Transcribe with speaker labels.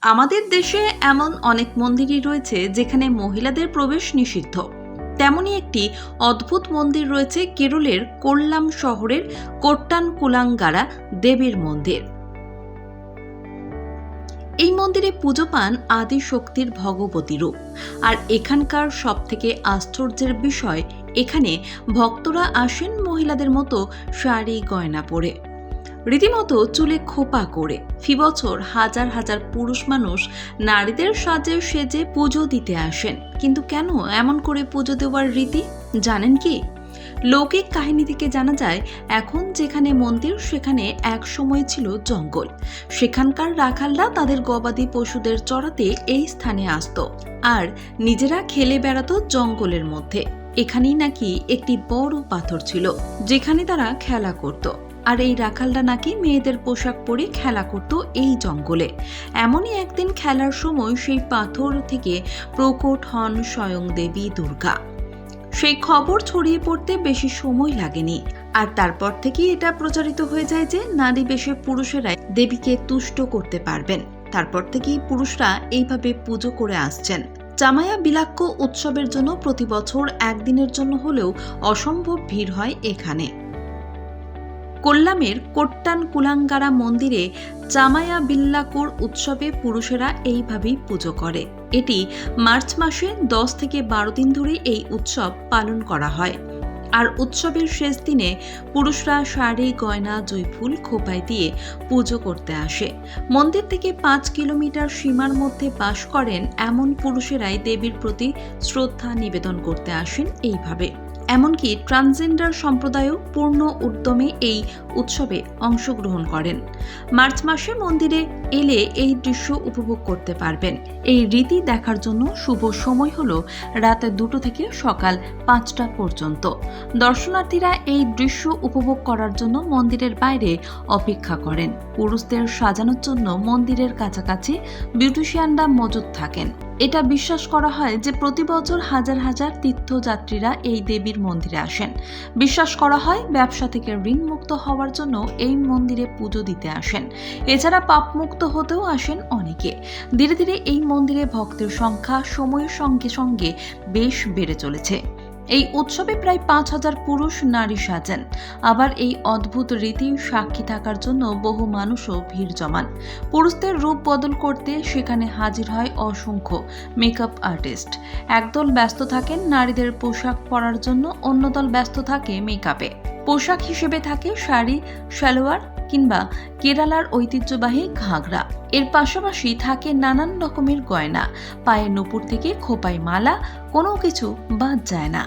Speaker 1: আমাদের দেশে এমন অনেক মন্দিরই রয়েছে যেখানে মহিলাদের প্রবেশ নিষিদ্ধ। তেমনই একটি অদ্ভুত মন্দির রয়েছে কেরলের কোল্লাম শহরের কোট্টানকুলাঙ্গারা দেবীর মন্দির। এই মন্দিরে পুজো পান আদি শক্তির ভগবতী রূপ। আর এখানকার সবথেকে আশ্চর্যের বিষয়, এখানে ভক্তরা আসেন মহিলাদের মতো শাড়ি গয়না পরে, রীতিমতো চুলে খোপা করে। ফি বছর হাজার হাজার পুরুষ মানুষ নারীদের সাজে সেজে পুজো দিতে আসেন। কিন্তু কেন এমন করে পুজো দেওয়ার রীতি জানেন কি? লৌকিক কাহিনী থেকে জানা যায়, এখন যেখানে মন্দির সেখানে এক সময় ছিল জঙ্গল। সেখানকার রাখালরা তাদের গবাদি পশুদের চড়াতে এই স্থানে আসত আর নিজেরা খেলে বেড়াতো জঙ্গলের মধ্যে। এখানেই নাকি একটি বড় পাথর ছিল যেখানে তারা খেলা করত। আর এই রাখালরা নাকি মেয়েদের পোশাক পরে খেলা করত এই জঙ্গলে। এমনই একদিন খেলার সময় সেই পাথর থেকে প্রকট হন স্বয়ং দেবী দুর্গা। সেই খবর ছড়িয়ে পড়তে বেশি সময় লাগেনি, আর তারপর থেকেই এটা প্রচারিত হয়ে যায় যে নারী বেশে পুরুষেরাই দেবীকে তুষ্ট করতে পারবেন। তারপর থেকেই পুরুষরা এইভাবে পুজো করে আসছেন। জামায়া বিলাক্য উৎসবের জন্য প্রতি বছর একদিনের জন্য হলেও অসম্ভব ভিড় হয় এখানে। কোল্লামের কোট্টানকুলাঙ্গারা মন্দিরে জামায়া বিল্লাকুর উৎসবে পুরুষেরা এইভাবেই পুজো করে। এটি মার্চ মাসে 10 থেকে 12 দিন ধরে এই উৎসব পালন করা হয়। আর উৎসবের শেষ দিনে পুরুষরা শাড়ি গয়না জয়ফুল খোপায় দিয়ে পুজো করতে আসে। মন্দির থেকে 5 কিলোমিটার সীমার মধ্যে বাস করেন এমন পুরুষেরাই দেবীর প্রতি শ্রদ্ধা নিবেদন করতে আসেন এইভাবে। এমনকি ট্রান্সজেন্ডার সম্প্রদায়ও পূর্ণ উদ্যমে এই উৎসবে অংশগ্রহণ করেন। মার্চ মাসে মন্দিরে এলে এই দৃশ্য উপভোগ করতে পারবেন। এই রীতি দেখার জন্য শুভ সময় হলো রাত 2টা থেকে সকাল 5টা পর্যন্ত। দর্শনার্থীরা এই দৃশ্য উপভোগ করার জন্য মন্দিরের বাইরে অপেক্ষা করেন। পুরুষদের সাজানোর জন্য মন্দিরের কাছাকাছি বিউটিশিয়ানরা মজুদ থাকেন। এটা বিশ্বাস করা হয় যে প্রতি বছর হাজার হাজার তীর্থযাত্রীরা এই দেবীর মন্দিরে আসেন। বিশ্বাস করা হয় ব্যবসা থেকে ঋণ মুক্ত হওয়ার জন্য এই মন্দিরে পুজো দিতে আসেন। এছাড়া পাপ মুক্ত হতেও আসেন অনেকে। ধীরে ধীরে এই মন্দিরে ভক্তের সংখ্যা সময়ের সঙ্গে সঙ্গে বেশ বেড়ে চলেছে। এই উৎসবে প্রায় 5000 পুরুষ নারী সাজেন। আবার এই অদ্ভুত রীতির সাক্ষী থাকার জন্য বহু মানুষও ভিড় জমান। পুরুষদের রূপ বদল করতে সেখানে হাজির হয় অসংখ্য মেকআপ আর্টিস্ট। একদল ব্যস্ত থাকেন নারীদের পোশাক পরার জন্য, অন্য দল ব্যস্ত থাকে মেকআপে। পোশাক হিসেবে থাকে শাড়ি, সালোয়ার কিংবা কেরালার ঐতিহ্যবাহী ঘাগরা। এর পাশাপাশি থাকে নানান রকমের গয়না, পায়ে নূপুর থেকে খোপায় মালা, কোনো কিছু বাদ যায় না।